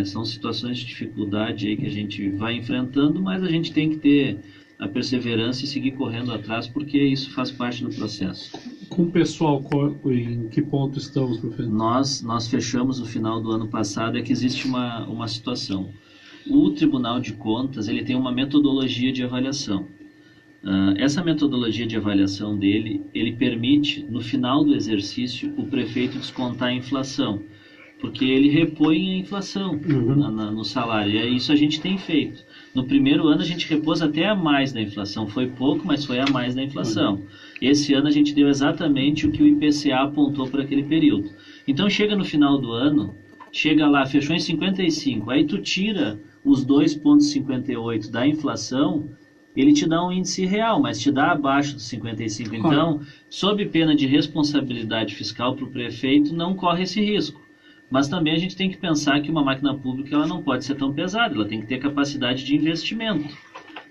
são situações de dificuldade aí que a gente vai enfrentando, mas a gente tem que ter a perseverança e seguir correndo atrás, porque isso faz parte do processo. Com o pessoal, em que ponto estamos, professor? Nós fechamos o final do ano passado, que existe uma situação. O Tribunal de Contas ele tem uma metodologia de avaliação. Essa metodologia de avaliação ele permite, no final do exercício, o prefeito descontar a inflação, porque ele repõe a inflação no salário. E isso a gente tem feito. No primeiro ano a gente repôs até a mais da inflação. Foi pouco, mas foi a mais da inflação. Esse ano a gente deu exatamente o que o IPCA apontou para aquele período. Então chega no final do ano, chega lá, fechou em 55, aí tu tira os 2,58 da inflação, ele te dá um índice real, mas te dá abaixo dos 55. Então, sob pena de responsabilidade fiscal para o prefeito, não corre esse risco. Mas também a gente tem que pensar que uma máquina pública ela não pode ser tão pesada, ela tem que ter capacidade de investimento.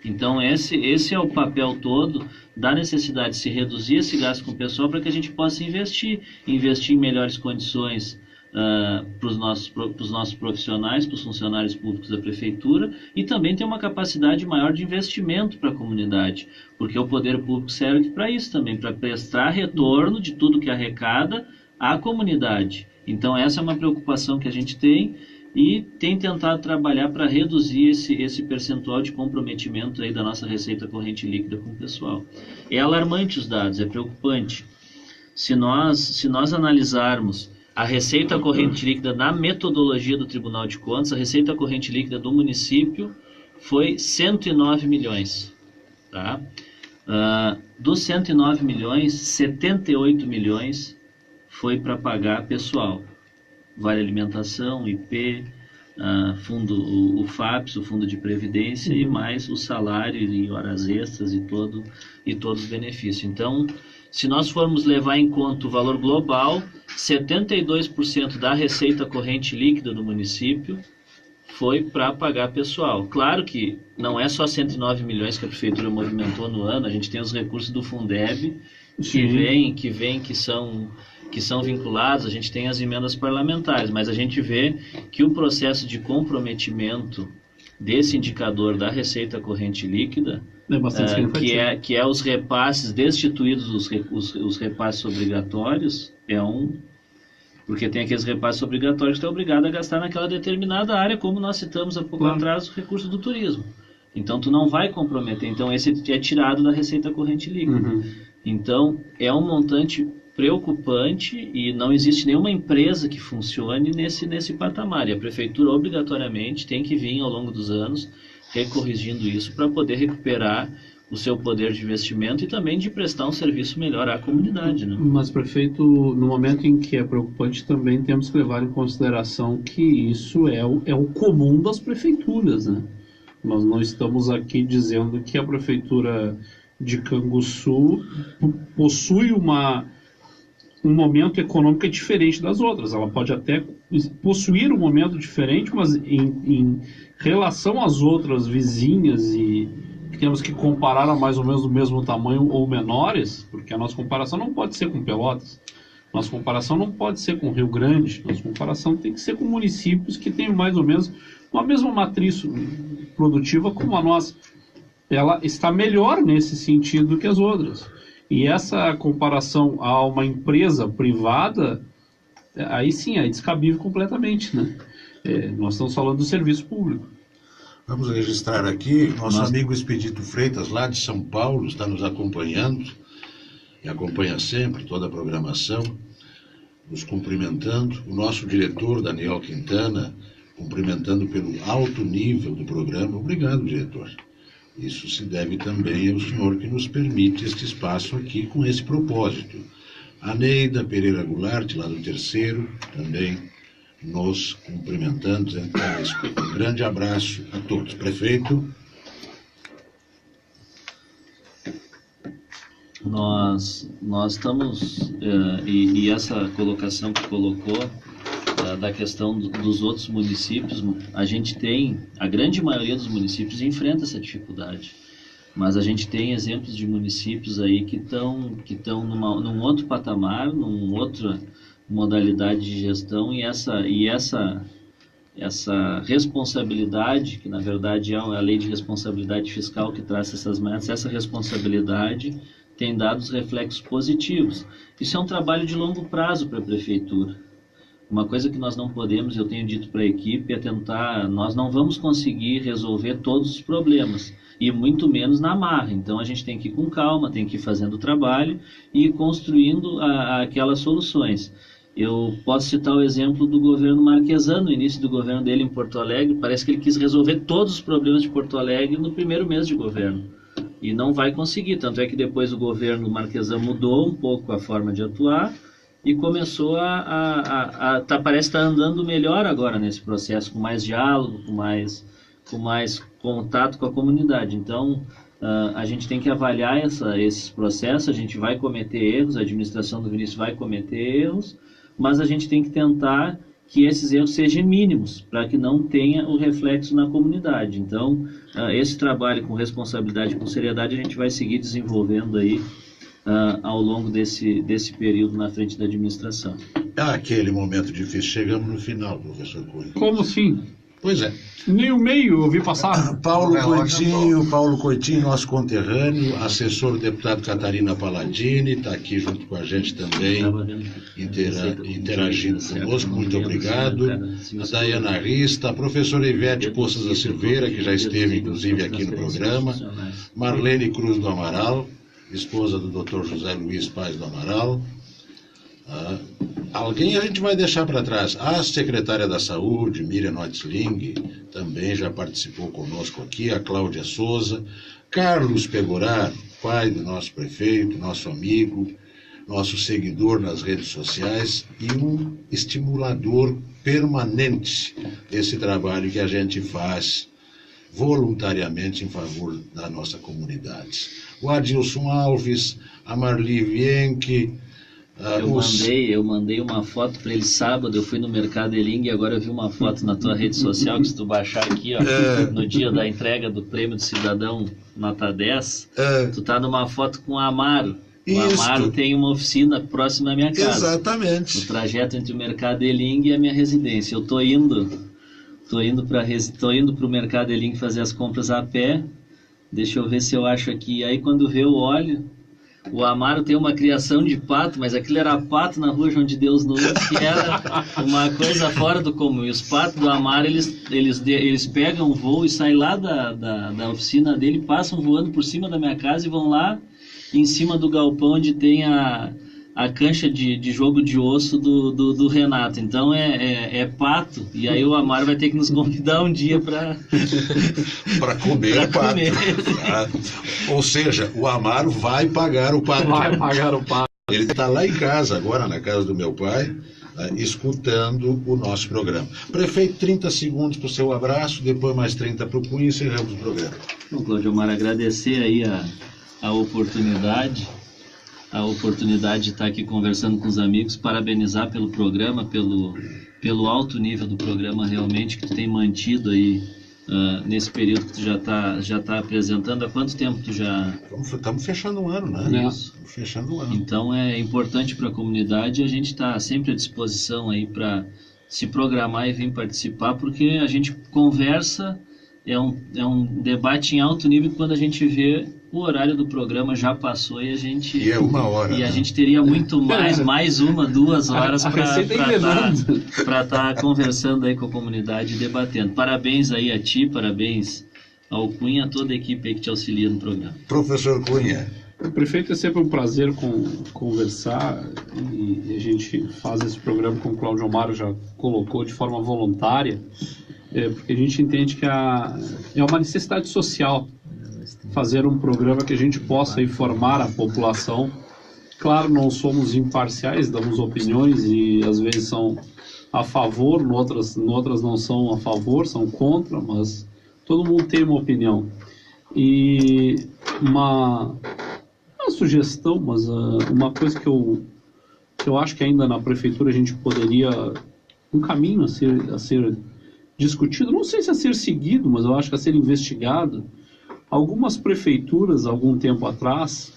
Então esse é o papel todo da necessidade de se reduzir esse gasto com o pessoal para que a gente possa investir em melhores condições para os nossos profissionais, para os funcionários públicos da prefeitura, e também tem uma capacidade maior de investimento para a comunidade, porque o poder público serve para isso também, para prestar retorno de tudo que arrecada à comunidade. Então essa é uma preocupação que a gente tem e tem tentado trabalhar para reduzir esse percentual de comprometimento aí da nossa receita corrente líquida com o pessoal. É alarmante os dados, é preocupante. Se nós analisarmos a receita corrente líquida na metodologia do Tribunal de Contas, a receita corrente líquida do município foi 109 milhões. Tá? Dos 109 milhões, 78 milhões foi para pagar pessoal. Vale alimentação, IP, o FAPS, o Fundo de Previdência, e mais o salário e horas extras e todos os benefícios. Então, se nós formos levar em conta o valor global, 72% da receita corrente líquida do município foi para pagar pessoal. Claro que não é só 109 milhões que a prefeitura movimentou no ano, a gente tem os recursos do Fundeb que são vinculados, a gente tem as emendas parlamentares, mas a gente vê que o processo de comprometimento desse indicador da receita corrente líquida, que é os repasses, destituídos os repasses obrigatórios, porque tem aqueles repasses obrigatórios que tu é obrigado a gastar naquela determinada área, como nós citamos há pouco atrás, o recurso do turismo. Então tu não vai comprometer, então esse é tirado da receita corrente líquida. Então é um montante preocupante e não existe nenhuma empresa que funcione nesse patamar. E a prefeitura obrigatoriamente tem que vir ao longo dos anos recorrigindo isso para poder recuperar o seu poder de investimento e também de prestar um serviço melhor à comunidade. Né? Mas, prefeito, no momento em que é preocupante, também temos que levar em consideração que isso é o comum das prefeituras. Né? Nós não estamos aqui dizendo que a prefeitura de Canguçu possui um momento econômico diferente das outras. Ela pode até possuir um momento diferente, mas em relação às outras vizinhas e que temos que comparar a mais ou menos do mesmo tamanho ou menores, porque a nossa comparação não pode ser com Pelotas, nossa comparação não pode ser com Rio Grande, nossa comparação tem que ser com municípios que têm mais ou menos uma mesma matriz produtiva como a nossa. Ela está melhor nesse sentido que as outras. E essa comparação a uma empresa privada, aí sim, é descabível completamente, né? Nós estamos falando do serviço público. Vamos registrar aqui, nosso amigo Expedito Freitas, lá de São Paulo, está nos acompanhando, e acompanha sempre toda a programação, nos cumprimentando. O nosso diretor, Daniel Quintana, cumprimentando pelo alto nível do programa. Obrigado, diretor. Isso se deve também ao senhor que nos permite este espaço aqui com esse propósito. A Neida Pereira Goulart, lá do Terceiro, também nos cumprimentando. Um grande abraço a todos. Prefeito. Nós estamos, e essa colocação que colocou, da questão dos outros municípios, a grande maioria dos municípios enfrenta essa dificuldade, mas a gente tem exemplos de municípios aí que estão num outro patamar, numa outra modalidade de gestão, e essa responsabilidade, que na verdade é a lei de responsabilidade fiscal que traz essas metas, essa responsabilidade tem dado os reflexos positivos. Isso é um trabalho de longo prazo para a prefeitura. Uma coisa que nós não podemos, eu tenho dito para a equipe, é nós não vamos conseguir resolver todos os problemas, e muito menos na marra. Então a gente tem que ir com calma, tem que ir fazendo o trabalho e ir construindo aquelas soluções. Eu posso citar o exemplo do governo Marquesan, no início do governo dele em Porto Alegre. Parece que ele quis resolver todos os problemas de Porto Alegre no primeiro mês de governo, e não vai conseguir. Tanto é que depois o governo Marquesan mudou um pouco a forma de atuar, e começou parece estar andando melhor agora nesse processo, com mais diálogo, com mais contato com a comunidade. Então, a gente tem que avaliar esses processos, a gente vai cometer erros, a administração do Vinícius vai cometer erros, mas a gente tem que tentar que esses erros sejam mínimos, para que não tenha o reflexo na comunidade. Então, esse trabalho com responsabilidade e com seriedade a gente vai seguir desenvolvendo aí ao longo desse período na frente da administração. Aquele momento difícil. Chegamos no final, professor Cunha. Como assim? Pois é. Nem o meio eu vi passar. Paulo Coitinho, nosso conterrâneo, assessor do deputado Catarina Palladini, está aqui junto com a gente também, interagindo conosco. Muito obrigado. A Dayana Rista, a professora Ivete Poças da Silveira, que já esteve, inclusive, aqui no programa. Marlene Cruz do Amaral, esposa do Dr. José Luiz Paz do Amaral. Alguém a gente vai deixar para trás. A secretária da Saúde, Miriam Notzling, também já participou conosco aqui. A Cláudia Souza. Carlos Pegorar, pai do nosso prefeito, nosso amigo, nosso seguidor nas redes sociais e um estimulador permanente desse trabalho que a gente faz voluntariamente em favor da nossa comunidade. O Adilson Alves, a Marli Vienck. Eu mandei uma foto para ele sábado, eu fui no Mercado Eling e agora eu vi uma foto na tua rede social, que se tu baixar aqui, ó, no dia da entrega do Prêmio do Cidadão nota 10, tu tá numa foto com o Amaro. O Amaro tem uma oficina próxima à minha casa. Exatamente. No trajeto entre o Mercado Eling e a minha residência. Eu tô indo pro Mercado Eling fazer as compras a pé. Deixa eu ver se eu acho aqui. Aí quando vê eu olho, o Amaro tem uma criação de pato, mas aquilo era pato na rua João de Deus Nunes, que era uma coisa fora do comum. E os patos do Amaro, eles pegam o voo e saem lá da oficina dele, passam voando por cima da minha casa e vão lá em cima do galpão onde tem a cancha de jogo de osso do Renato. Então é pato, e aí o Amaro vai ter que nos convidar um dia para comer pato. Ou seja, o Amaro vai pagar o pato. Vai pagar o pato. Ele está lá em casa agora, na casa do meu pai, escutando o nosso programa. Prefeito, 30 segundos para o seu abraço, depois mais 30 para o Cunha e encerramos o programa. Bom, Cláudio Omar, agradecer aí a oportunidade de estar aqui conversando com os amigos, parabenizar pelo programa, pelo alto nível do programa realmente que tu tem mantido aí nesse período que tu já tá apresentando. Há quanto tempo tu já... Estamos fechando um ano, né? Isso. Estamos fechando um ano. Então é importante para a comunidade, a gente está sempre à disposição aí para se programar e vir participar, porque a gente conversa, é um debate em alto nível. Quando a gente vê, o horário do programa já passou e a gente... E é 1 hora. E a gente teria muito mais 1, 2 horas para estar conversando aí com a comunidade e debatendo. Parabéns aí a ti, parabéns ao Cunha, a toda a equipe aí que te auxilia no programa. Professor Cunha. Prefeito, é sempre um prazer conversar, e a gente faz esse programa, como o Cláudio Omar já colocou, de forma voluntária, porque a gente entende que é uma necessidade social fazer um programa que a gente possa informar a população. Claro, não somos imparciais, damos opiniões e às vezes são a favor, noutras não são a favor, são contra, mas todo mundo tem uma opinião. E uma sugestão, mas uma coisa que eu acho que ainda na prefeitura a gente poderia, um caminho a ser discutido, não sei se a ser seguido, mas eu acho que a ser investigado. Algumas prefeituras, algum tempo atrás,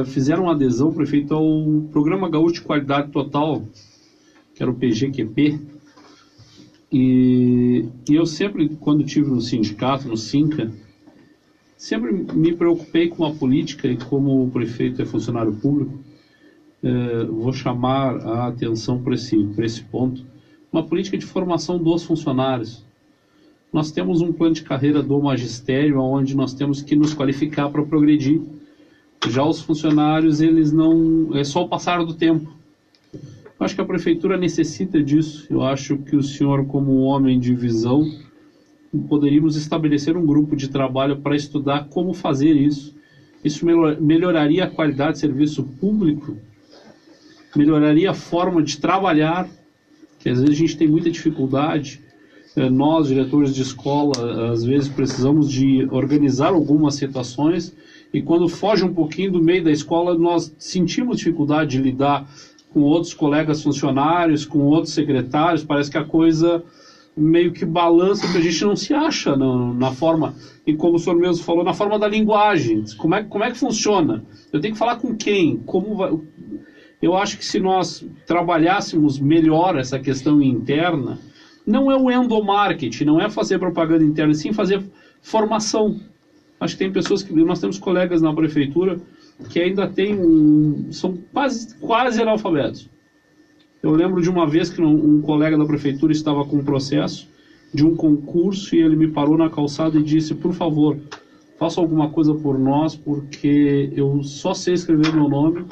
fizeram adesão, prefeito, ao Programa Gaúcho de Qualidade Total, que era o PGQP, e eu sempre, quando estive no sindicato, no SINCA, sempre me preocupei com a política, e como o prefeito é funcionário público, vou chamar a atenção para esse ponto, uma política de formação dos funcionários. Nós temos um plano de carreira do magistério, onde nós temos que nos qualificar para progredir. Já os funcionários, eles não... é só o passar do tempo. Eu acho que a prefeitura necessita disso. Eu acho que o senhor, como um homem de visão, poderíamos estabelecer um grupo de trabalho para estudar como fazer isso. Isso melhoraria a qualidade de serviço público, melhoraria a forma de trabalhar, que às vezes a gente tem muita dificuldade. Nós, diretores de escola, às vezes precisamos de organizar algumas situações, e quando foge um pouquinho do meio da escola, nós sentimos dificuldade de lidar com outros colegas funcionários, com outros secretários. Parece que a coisa meio que balança, porque a gente não se acha na forma, e como o senhor mesmo falou, na forma da linguagem. Como é que funciona? Eu tenho que falar com quem? Como vai... Eu acho que se nós trabalhássemos melhor essa questão interna, não é o endomarketing, não é fazer propaganda interna, sim fazer formação. Acho que tem pessoas que... Nós temos colegas na prefeitura que ainda são quase analfabetos. Eu lembro de uma vez que um colega da prefeitura estava com um processo de um concurso e ele me parou na calçada e disse: por favor, faça alguma coisa por nós, porque eu só sei escrever meu nome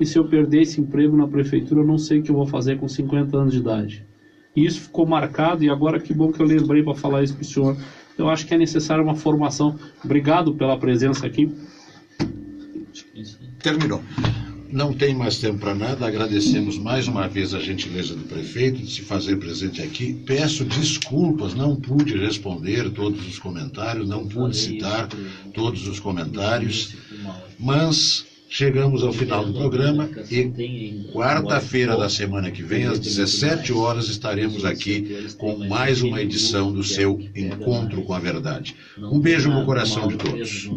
e se eu perder esse emprego na prefeitura, eu não sei o que eu vou fazer com 50 anos de idade. E isso ficou marcado, e agora que bom que eu lembrei para falar isso para o senhor. Eu acho que é necessária uma formação. Obrigado pela presença aqui. Terminou. Não tem mais tempo para nada. Agradecemos mais uma vez a gentileza do prefeito de se fazer presente aqui. Peço desculpas, não pude responder todos os comentários, não pude citar todos os comentários, mas chegamos ao final do programa e quarta-feira da semana que vem, às 17 horas, estaremos aqui com mais uma edição do seu Encontro com a Verdade. Um beijo no coração de todos.